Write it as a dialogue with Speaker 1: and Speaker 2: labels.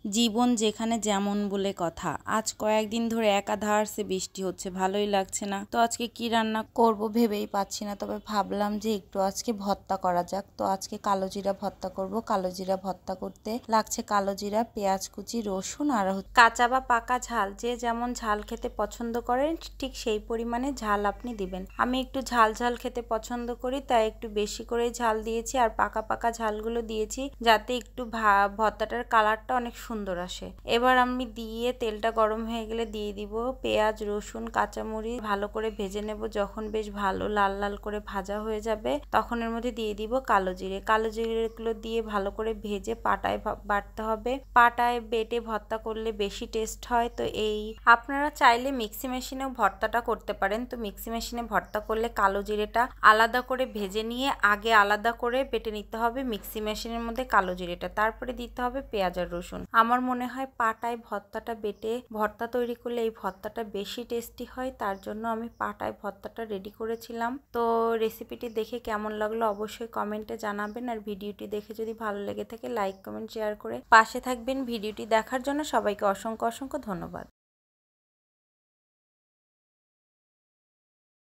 Speaker 1: জীবন যেখানে যেমন বলে কথা। আজ কয়েকদিন ধরে একাধারে বৃষ্টি হচ্ছে, ভালোই লাগছে না। তো আজকে কি রান্না করব ভেবেই পাচ্ছি না, তবে ভাবলাম যে একটু আজকে ভর্তা করা যাক। তো আজকে কালো জিরা ভর্তা করব। কালো জিরা ভর্তা করতে লাগছে কালো জিরা, পেঁয়াজ কুচি, রসুন আর কাঁচা বা পাকা ঝাল, যে যেমন ঝাল খেতে পছন্দ করেন ঠিক সেই পরিমাণে ঝাল আপনি দিবেন। আমি একটু ঝাল ঝাল খেতে পছন্দ করি, তাই একটু বেশি করে ঝাল দিয়েছি আর পাকা পাকা ঝালগুলো দিয়েছি, যাতে একটু ভর্তাটার কালারটা অনেক সুন্দর আসে। এবার আমি দিয়ে তেলটা গরম হয়ে গেলে দিয়ে দিব পেঁয়াজ, রসুন, কাঁচামরিচ, ভালো করে ভেজে নেব। যখন বেশ ভালো লাল লাল করে ভাজা হয়ে যাবে তখন এর মধ্যে দিয়ে দিব কালো জিরে। কালো জিরেগুলো দিয়ে ভালো করে ভেজে পাটায় বাটতে হবে। পাটায় বেটে ভর্তা করলে বেশি টেস্ট হয়। তো আপনারা চাইলে মিক্সি মেশিনেও ভর্তাটা করতে পারেন। তো মিক্সি মেশিনে ভর্তা করলে কালো জিরেটা আলাদা করে ভেজে নিয়ে আগে আলাদা করে বেটে নিতে হবে মিক্সি মেশিনের মধ্যে কালো জিরেটা, তারপরে দিতে হবে পেঁয়াজ আর রসুন। আমার মনে হয় পাটায় ভর্তাটা বেটে ভর্তা তৈরি করলে এই ভর্তাটা বেশি টেস্টি হয়, তার জন্য আমি পাটায় ভর্তাটা রেডি করেছিলাম। তো রেসিপিটি দেখে কেমন লাগলো অবশ্যই কমেন্টে জানাবেন, আর ভিডিওটি দেখে যদি ভালো লেগে থাকে লাইক, কমেন্ট, শেয়ার করে পাশে থাকবেন। ভিডিওটি দেখার জন্য সবাইকে অসংখ্য অসংখ্য ধন্যবাদ।